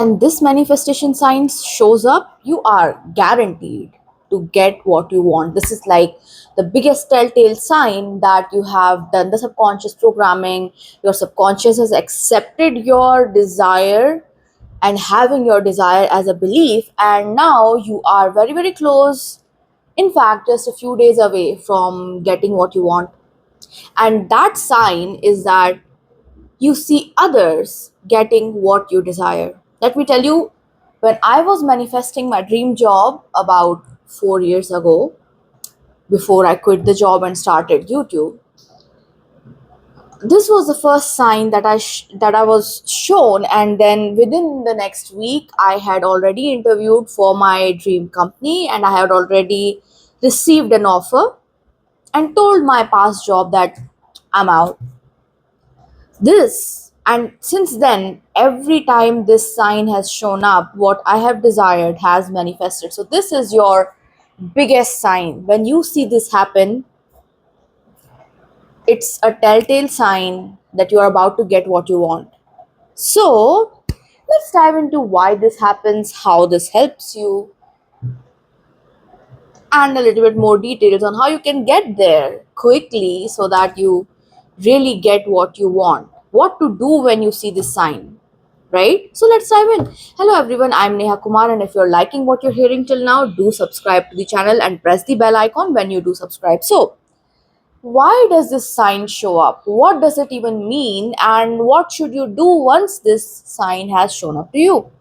and this manifestation sign shows up, you are guaranteed to get what you want. This is like the biggest telltale sign that you have done the subconscious programming. Your subconscious has accepted your desire and having your desire as a belief, and now you are very, very close. In fact, just a few days away from getting what you want. And that sign is that you see others getting what you desire. Let me tell you, when I was manifesting my dream job about 4 years ago, before I quit the job and started YouTube, this was the first sign that I was shown, and then within the next week, I had already interviewed for my dream company, and I had already received an offer and told my past job that I'm out. This and since then, every time this sign has shown up, what I have desired has manifested. So this is your biggest sign. When you see this happen, it's a telltale sign that you are about to get what you want. So let's dive into why this happens, how this helps you, and a little bit more details on how you can get there quickly so that you really get what you want. What to do when you see this sign, right? So let's dive in. Hello everyone, I'm Neha Kumar, and if you're liking what you're hearing till now, do subscribe to the channel and press the bell icon when you do subscribe. So, why does this sign show up? What does it even mean? And what should you do once this sign has shown up to you?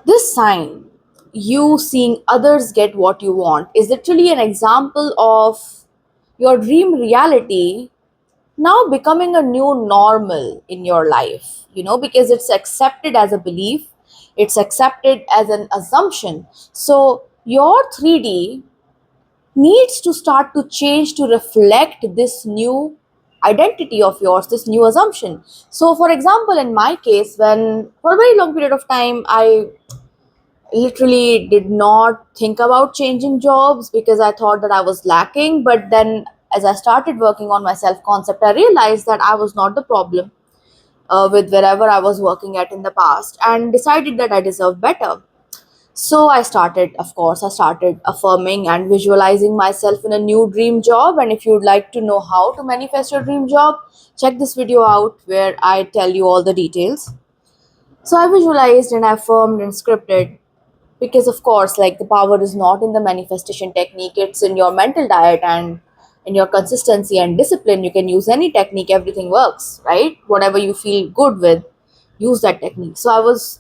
This sign, you seeing others get what you want, is literally an example of your dream reality now becoming a new normal in your life, because it's accepted as a belief, it's accepted as an assumption. So, your 3D needs to start to change to reflect this new identity of yours, this new assumption. So, for example, in my case, when for a very long period of time I literally did not think about changing jobs because I thought that I was lacking. But then, as I started working on my self concept, I realized that I was not the problem with wherever I was working at in the past, and decided that I deserve better. So I started affirming and visualizing myself in a new dream job. And if you'd like to know how to manifest your dream job, check this video out where I tell you all the details. So I visualized and I affirmed and scripted, because of course, like, the power is not in the manifestation technique, it's in your mental diet and in your consistency and discipline. You can use any technique, everything works, right? Whatever you feel good with, use that technique. So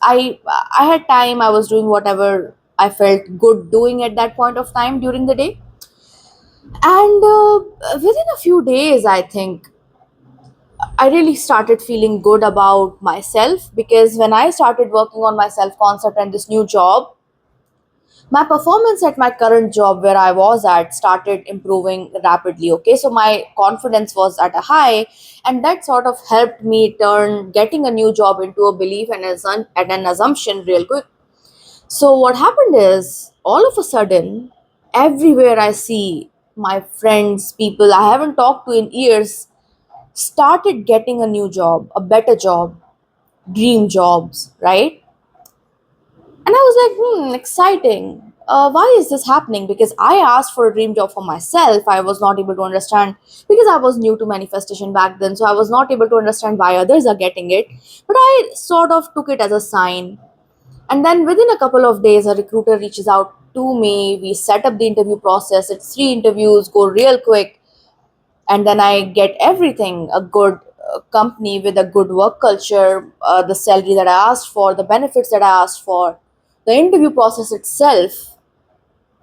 I had time, I was doing whatever I felt good doing at that point of time during the day. And within a few days, I think I really started feeling good about myself, because when I started working on my self concept and this new job, my performance at my current job where I was at started improving rapidly. Okay, so my confidence was at a high, and that sort of helped me turn getting a new job into a belief and an assumption real quick. So what happened is, all of a sudden, everywhere I see my friends, people I haven't talked to in years, started getting a new job, a better job, dream jobs, right? And I was like, exciting. Why is this happening? Because I asked for a dream job for myself. I was not able to understand, because I was new to manifestation back then. So I was not able to understand why others are getting it. But I sort of took it as a sign. And then within a couple of days, a recruiter reaches out to me. We set up the interview process. It's 3 interviews, go real quick. And then I get everything, a good company with a good work culture, the salary that I asked for, the benefits that I asked for. The interview process itself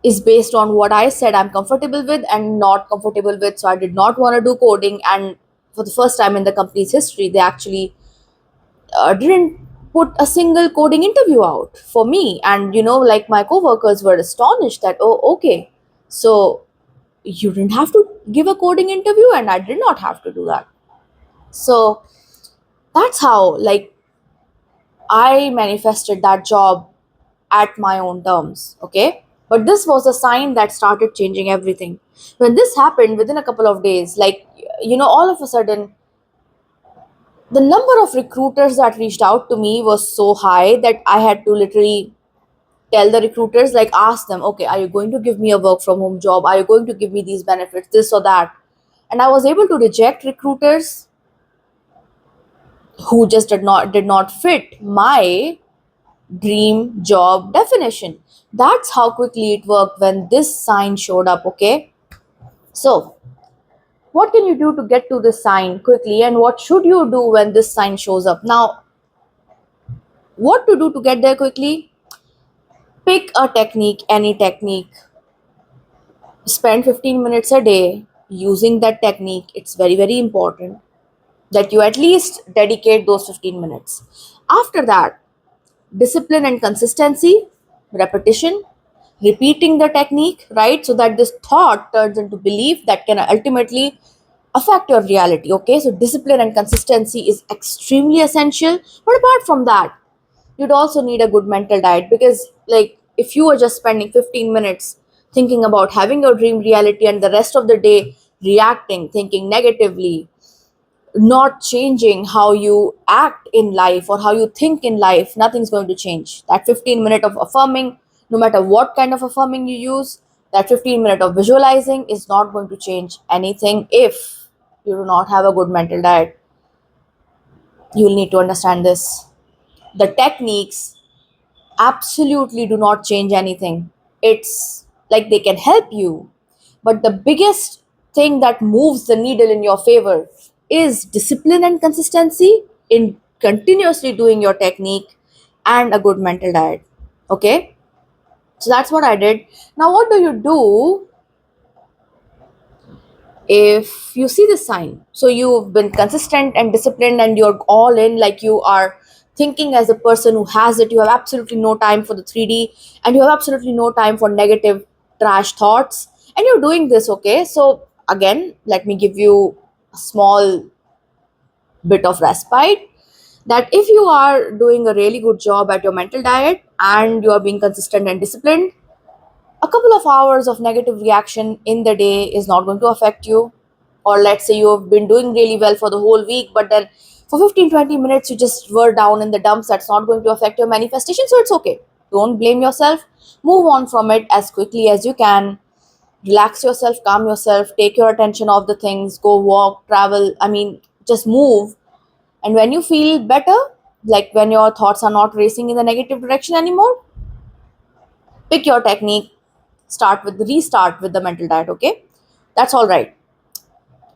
is based on what I said I'm comfortable with and not comfortable with. So I did not want to do coding, and for the first time in the company's history, they actually didn't put a single coding interview out for me. And like, my coworkers were astonished that, oh, okay, so you didn't have to give a coding interview, and I did not have to do that. So that's how, like, I manifested that job at my own terms. Okay, but this was a sign that started changing everything. When this happened within a couple of days, like, all of a sudden, The number of recruiters that reached out to me was so high that I had to literally tell the recruiters, like, ask them, okay, are you going to give me a work from home job? Are you going to give me these benefits, this or that? And I was able to reject recruiters who just did not fit my dream job definition. That's how quickly it worked when this sign showed up. Okay, so what can you do to get to this sign quickly, and what should you do when this sign shows up? Now, what to do to get there quickly? Pick a technique, any technique. Spend 15 minutes a day using that technique. It's very, very important that you at least dedicate those 15 minutes. After that, discipline and consistency, repetition, repeating the technique, right? So that this thought turns into belief that can ultimately affect your reality. Okay, so discipline and consistency is extremely essential. But apart from that, you'd also need a good mental diet, because, like, if you are just spending 15 minutes thinking about having your dream reality and the rest of the day reacting, thinking negatively, not changing how you act in life or how you think in life, nothing's going to change. That 15 minute of affirming, no matter what kind of affirming you use, that 15 minute of visualizing is not going to change anything if you do not have a good mental diet. You'll need to understand this. The techniques absolutely do not change anything. It's like they can help you, but the biggest thing that moves the needle in your favor is discipline and consistency in continuously doing your technique and a good mental diet. Okay, so that's what I did. Now, what do you do if you see this sign? So you've been consistent and disciplined and you're all in, like you are thinking as a person who has it. You have absolutely no time for the 3D, and you have absolutely no time for negative trash thoughts, and you're doing this. Okay, so again, let me give you a small bit of respite, that if you are doing a really good job at your mental diet and you are being consistent and disciplined, a couple of hours of negative reaction in the day is not going to affect you. Or let's say you have been doing really well for the whole week, but then for 15-20 minutes you just were down in the dumps. That's not going to affect your manifestation, so it's okay. Don't blame yourself. Move on from it as quickly as you can. Relax yourself, calm yourself, take your attention off the things, go walk, travel, I mean, just move. And when you feel better, like when your thoughts are not racing in the negative direction anymore, pick your technique, restart with the mental diet. Okay, that's all right.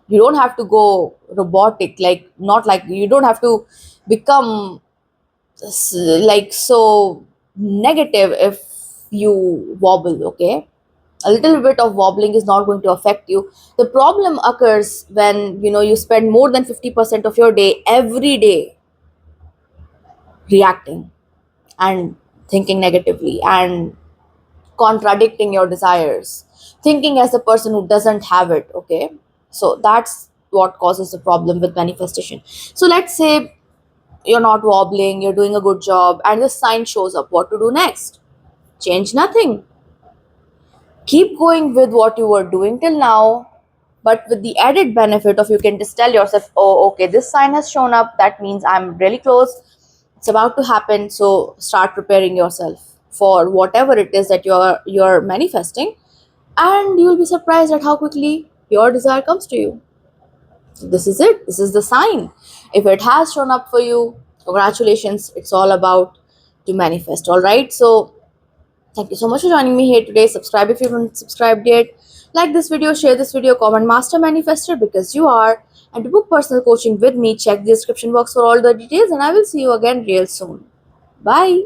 You don't have to go robotic, like, not like, you don't have to become like so negative if you wobble. Okay, a little bit of wobbling is not going to affect you. The problem occurs when you spend more than 50% of your day every day reacting and thinking negatively and contradicting your desires, thinking as a person who doesn't have it. Okay, so that's what causes the problem with manifestation. So let's say you're not wobbling, you're doing a good job, and this sign shows up. What to do next? Change nothing. Keep going with what you were doing till now, but with the added benefit of, you can just tell yourself, oh, okay, this sign has shown up, that means I'm really close, it's about to happen. So start preparing yourself for whatever it is that you're manifesting, and you'll be surprised at how quickly your desire comes to you. This is it, this is the sign. If it has shown up for you, congratulations, it's all about to manifest. All right, so thank you so much for joining me here today. Subscribe if you haven't subscribed yet. Like this video, share this video, comment Master Manifester, because you are. And to book personal coaching with me, check the description box for all the details. And I will see you again real soon. Bye.